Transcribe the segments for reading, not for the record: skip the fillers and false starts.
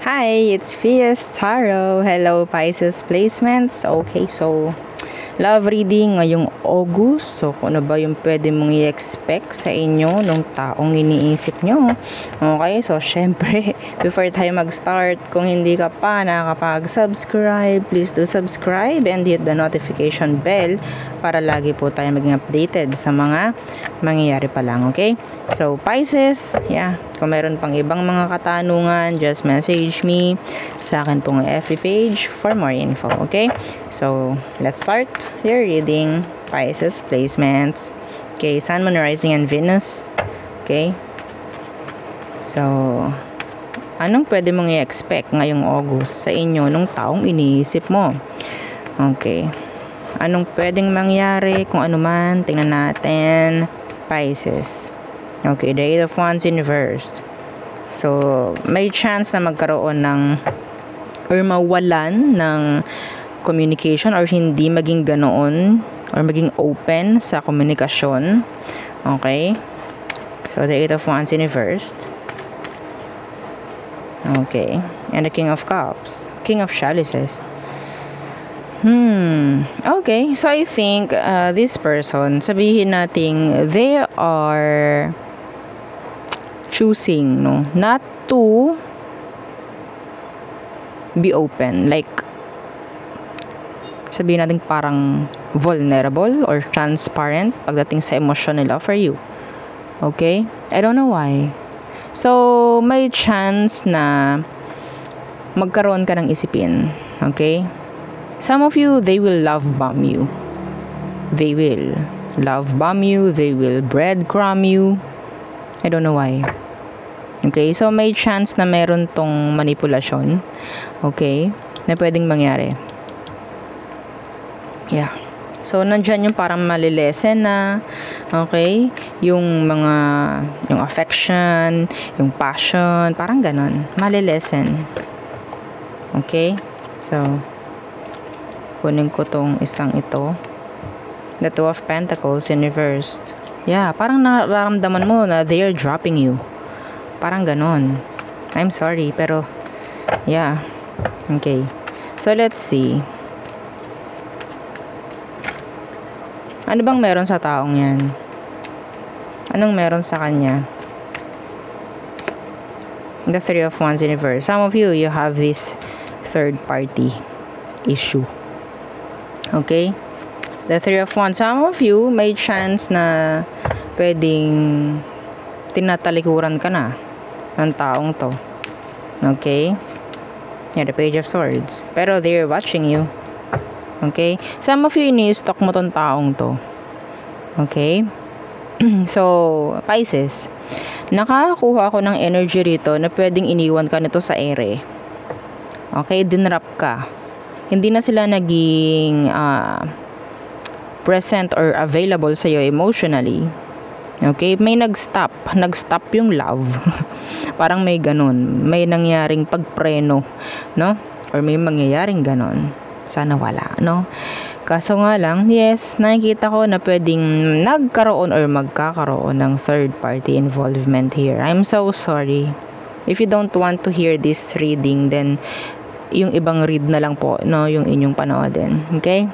Hi, it's Fias Tarot. Hello, Pisces placements. Okay, so love reading ngayong August. So, kung ano ba yung pwede mong i-expect sa inyo nung taong iniisip nyo. Okay, so syempre, before tayo mag-start, kung hindi ka pa nakakapag-subscribe, please do subscribe and hit the notification bell para lagi po tayo maging updated sa mga mangyayari pa lang, okay? So, Pisces, yeah, kung meron pang ibang mga katanungan, just message me sa akin pong FB page for more info, okay? So, let's start your reading, Pisces placements. Okay, Sun, Moon, Rising, and Venus. Okay? So, anong pwede mong i-expect ngayong August sa inyo nung taong iniisip mo? Okay. Anong pwedeng mangyari kung ano man? Tingnan natin. Pisces. Okay, the Eight of Wands inversed. So, may chance na magkaroon ng or mawalan ng communication or hindi maging ganoon or maging open sa komunikasyon. Okay? So, the Eight of Wands inversed. Okay. And the King of Cups. King of Chalices. Okay. So, I think this person, sabihin nating they are choosing, no, not to be open. Like, sabihin natin parang vulnerable or transparent pagdating sa emosyon nila for you. Okay? I don't know why. So, may chance na magkaroon ka ng isipin. Okay? Some of you, they will love bomb you. They will love bomb you. They will breadcrumb you. I don't know why. Okay? So, may chance na meron tong manipulasyon. Okay? Na pwedeng mangyari. Yeah. So, nandyan yung parang malilesen na, okay, yung mga, yung affection, yung passion, parang ganon. Malilesen. Okay? So, kunin ko tong isang ito. The Two of Pentacles in reversed. Yeah, parang nararamdaman mo na they are dropping you. Parang ganon. I'm sorry, pero, yeah. Okay. So, let's see. Ano bang meron sa taong yan? Anong meron sa kanya? The Three of Wands in reverse. Some of you, you have this third party issue. Okay? The Three of Wands. Some of you, may chance na pwedeng tinatalikuran ka na ng taong to. Okay? Yeah, the Page of Swords. Pero they're watching you. Okay? Some of you, ini-stalk mo tong taong to. Okay? So, Pisces, nakakakuha ako ng energy rito na pwedeng iniwan ka nito sa ere. Okay? Dinrap ka. Hindi na sila naging present or available sa'yo emotionally. Okay? May nag-stop. Nag-stop yung love. Parang may ganun. May nangyaring pagpreno. No? Or may mangyayaring ganun. Sana wala, no? Kaso nga lang, yes, nakikita ko na pwedeng nagkaroon or magkakaroon ng third party involvement here. I'm so sorry. If you don't want to hear this reading, then yung ibang read na lang po, no? Yung inyong panoodin. Okay?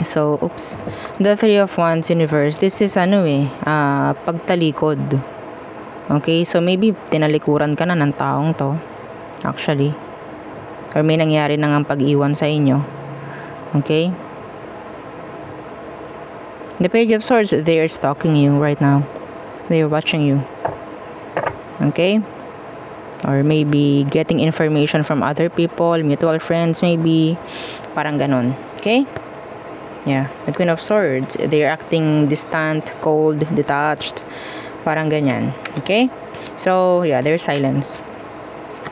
So, oops. The Three of Wands in reverse. This is pagtalikod. Okay? So, maybe tinalikuran ka na ng taong to. Actually. Or may nangyari na ng pag-iwan sa inyo. Okay? The Page of Swords, they are stalking you right now. They are watching you. Okay? Or maybe getting information from other people, mutual friends maybe. Parang ganon. Okay? Yeah. The Queen of Swords, they are acting distant, cold, detached. Parang ganyan. Okay? So, yeah, there's silence.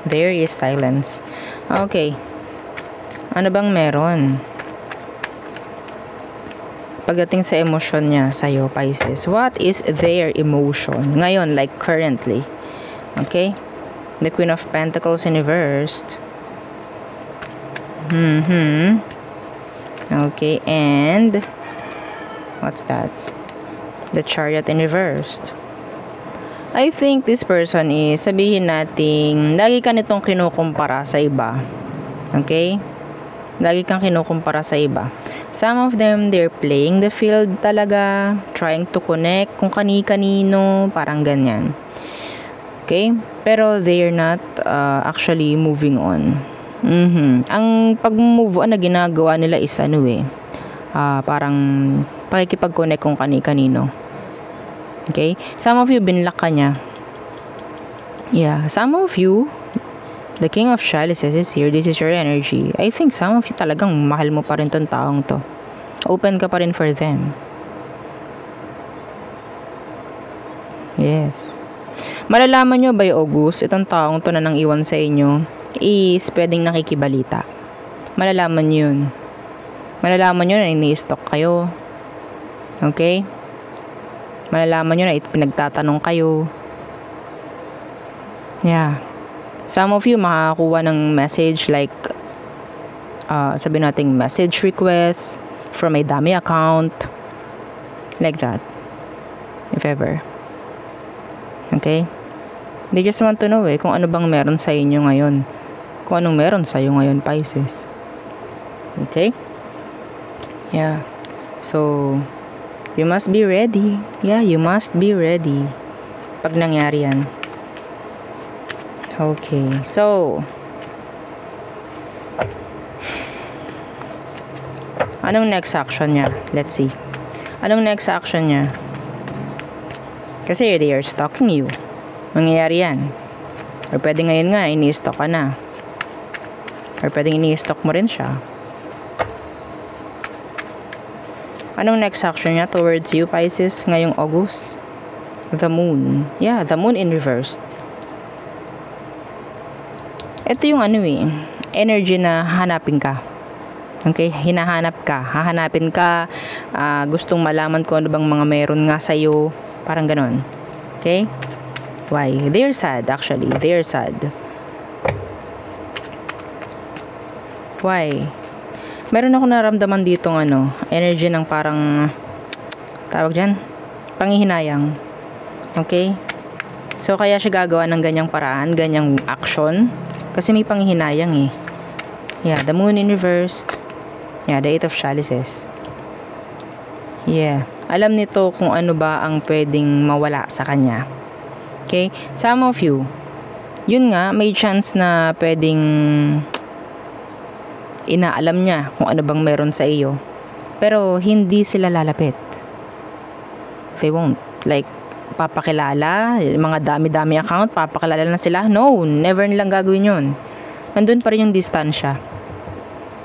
There is silence. Okay. Ano bang meron? Pagdating sa emosyon niya sa'yo, Pisces. What is their emotion? Ngayon, like currently. Okay? The Queen of Pentacles in reversed. Okay, and what's that? The Chariot in reversed. I think this person is, sabihin nating, lagi ka nitong kinukumpara sa iba. Okay? Lagi kang kinukumpara sa iba. Some of them, they're playing the field talaga, trying to connect kung kani-kanino, parang ganyan. Okay? Pero they're not actually moving on. Ang pag-move on na ginagawa nila is parang pakikipag-connect kung kani-kanino. Okay? Some of you, binlock ka niya. Yeah. Some of you, the King of Chalices is here. This is your energy. I think some of you talagang mahal mo pa rin tong taong to. Open ka pa rin for them. Yes. Malalaman nyo by August, itong taong to na nang iwan sa inyo is pwedeng nakikibalita. Malalaman nyo yun. Malalaman nyo na ini-stalk kayo. Okay? Malalaman nyo na pinagtatanong kayo. Yeah. Some of you makakakuha ng message like sabi nating message request from a dummy account. Like that. If ever. Okay? They just want to know kung ano bang meron sa inyo ngayon. Kung anong meron sa iyo ngayon, Pisces. Okay? Yeah. So, you must be ready. Yeah, you must be ready. Pag nangyari yan. Okay. So, anong next action niya? Let's see. Anong next action niya? Kasi they are stalking you. Mangyayari yan. Or pwede ngayon nga, ini-stalk ka na. Or pwedeng ini-stalk mo rin siya. Anong next action niya towards you, Pisces, ngayong August? The moon. Yeah, the moon in reverse. Ito yung energy na hanapin ka. Okay, hinahanap ka. Hahanapin ka. Gustong malaman kung ano bang mga meron nga sa'yo. Parang ganon. Okay? Why? They're sad, actually. They're sad. Why? Meron ako naramdaman ditong energy ng parang, tawag dyan, panghihinayang. Okay? So, kaya siya gagawa ng ganyang paraan, ganyang action. Kasi may panghihinayang Yeah, the moon in reverse. Yeah, the 8 of chalices. Yeah. Alam nito kung ano ba ang pwedeng mawala sa kanya. Okay? Some of you, yun nga, may chance na pwedeng inaalam niya kung ano bang meron sa iyo. Pero hindi sila lalapit. They won't. Like, papakilala, mga dami-dami account, papakilala na sila. No, never nilang gagawin yun. Nandun pa rin yung distansya.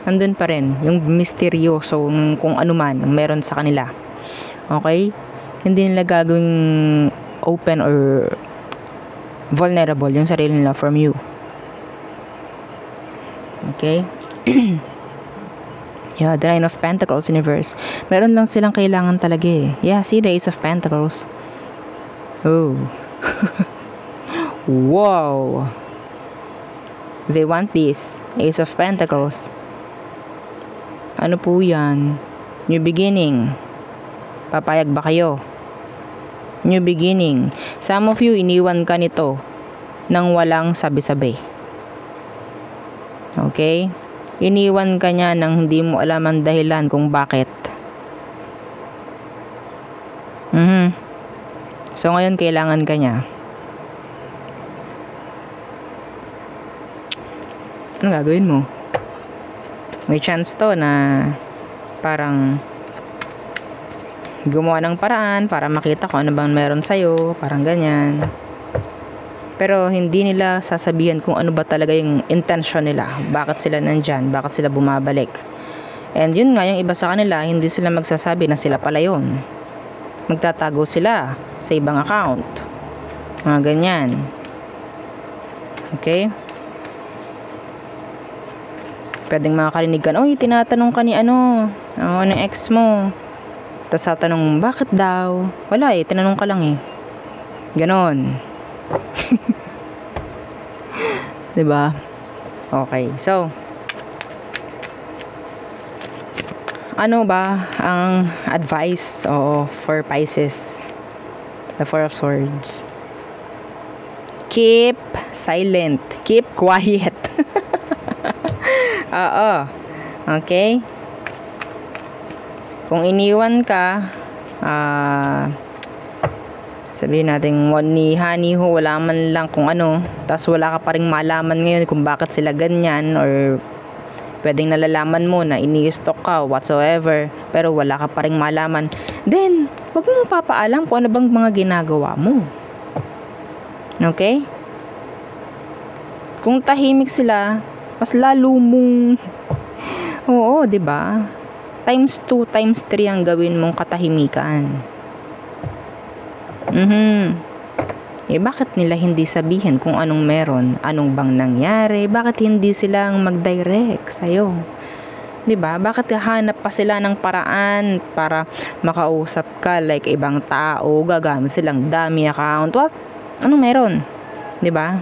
Nandun pa rin yung misteryoso kung ano man ang meron sa kanila. Okay? Hindi nila gagawing open or vulnerable yung sarili nila from you. Okay? Yeah, the 9 of Pentacles universe. Meron lang silang kailangan talaga Yeah, see the Ace of Pentacles. Oh. Wow. They want this. Ace of Pentacles. Ano po yan? New beginning. Papayag ba kayo? New beginning. Some of you, iniwan ka nito nang walang sabi-sabi. Okay? Iniwan ka niya nang hindi mo alam ang dahilan kung bakit. So, ngayon, kailangan ka niya. Anong gagawin mo? May chance to na parang gumawa ng paraan para makita kung ano bang meron sa'yo. Parang ganyan. Pero hindi nila sasabihan kung ano ba talaga yung intention nila. Bakit sila nandyan? Bakit sila bumabalik? And yun nga, yung iba sa kanila, hindi sila magsasabi na sila pala yun. Magtatago sila sa ibang account. Mga ganyan. Okay? Pwedeng makakarinig ka, oy, tinatanong ka ni ng ex mo. Tapos tatanong, bakit daw? Wala tinanong ka lang Ganon. Diba? Okay. So, ano ba ang advice for Pisces? The 4 of Swords. keep silent. Keep quiet. Oo. Okay? Kung iniwan ka, sabihin natin, ni honey ho, wala man lang kung ano, tas wala ka pa rin malaman ngayon kung bakit sila ganyan, or pwedeng nalalaman mo na ini-stalk ka, whatsoever, pero wala ka pa rin malaman, then, wag mo papaalam kung ano bang mga ginagawa mo. Okay? Kung tahimik sila, mas lalo mong, oo, diba? Times 2, times 3 ang gawin mong katahimikan. Bakit nila hindi sabihin kung anong meron? Anong bang nangyari? Bakit hindi silang mag-direct sa'yo? Diba? Bakit hanap pa sila ng paraan para makausap ka like ibang tao, gagamit silang dummy account? What? Anong meron? Diba?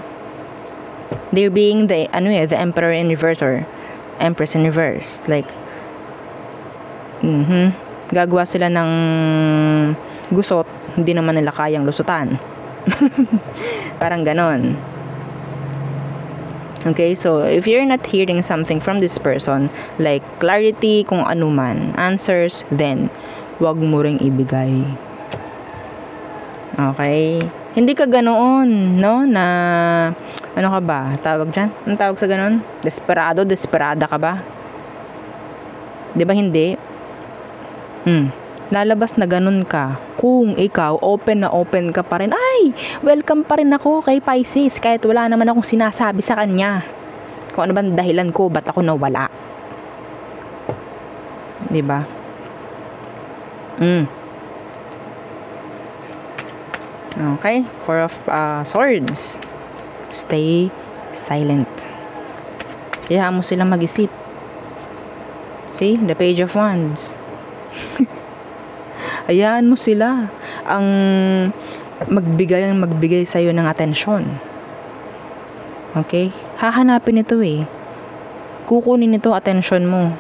They're being the emperor in reverse or empress in reverse. Like, gagawa sila ng gusot, hindi naman nila kayang lusutan. Parang ganon. Okay, so if you're not hearing something from this person, like clarity, kung ano man, answers, then wag mo ring ibigay. Okay? Hindi ka ganoon, no? Na, ano ka ba? Tawag dyan? Anong tawag sa ganon? Desperado? Desperada ka ba? Di ba hindi? Lalabas na ganun ka kung ikaw open na open ka pa rin. Ay, welcome pa rin ako kay Pisces kahit wala naman akong sinasabi sa kanya. Kung ano bang dahilan ko, ba't ako nawala? Diba? Okay, Four of Swords. Stay silent. Hayaan mo silang mag-isip. See, the Page of Wands. Hayaan mo sila ang magbigay sa'yo ng atensyon. Okay? Hahanapin ito eh. Kukunin ito atensyon mo.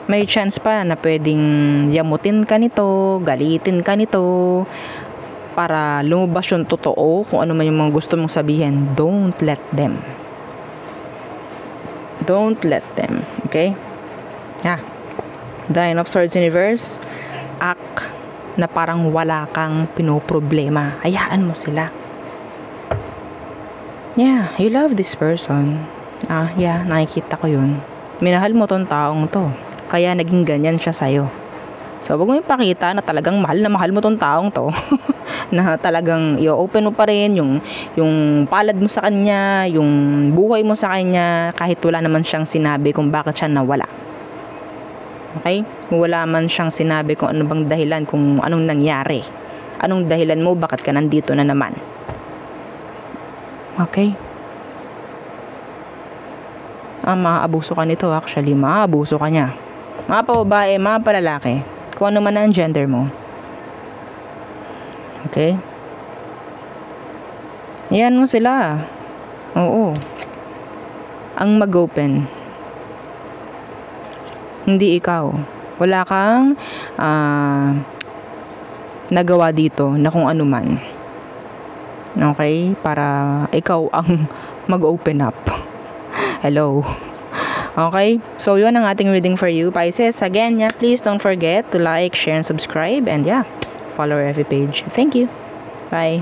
May chance pa na pwedeng yamutin ka nito, galitin ka nito, para lumabas yung totoo, kung ano man yung mga gusto mong sabihin. Don't let them. Don't let them. Okay? The Nine of Swords in reverse. Act na parang wala kang pinoproblema. Hayaan mo sila. Yeah, you love this person. Nakikita ko yun. Minahal mo tong taong to. Kaya naging ganyan siya sa'yo. So, wag mo ipakita na talagang mahal mo tong taong to. Na talagang i-open mo pa rin yung palad mo sa kanya, yung buhay mo sa kanya, kahit wala naman siyang sinabi kung bakit siya nawala. Okay? Wala man siyang sinabi kung ano bang dahilan, kung anong nangyari. Anong dahilan mo, bakit ka nandito na naman. Okay? Maaabuso ka nito actually. Maaabuso ka niya. Mga pababae, mga palalaki. Kung ano man ang gender mo. Okay? Yan mo sila. Oo. Ang mag-open. Hindi ikaw. Wala kang nagawa dito na kung ano man. Okay? Para ikaw ang mag-open up. Hello. Okay? So, yun ang ating reading for you, Pisces. Again, please don't forget to like, share, and subscribe. And follow our FB page. Thank you. Bye.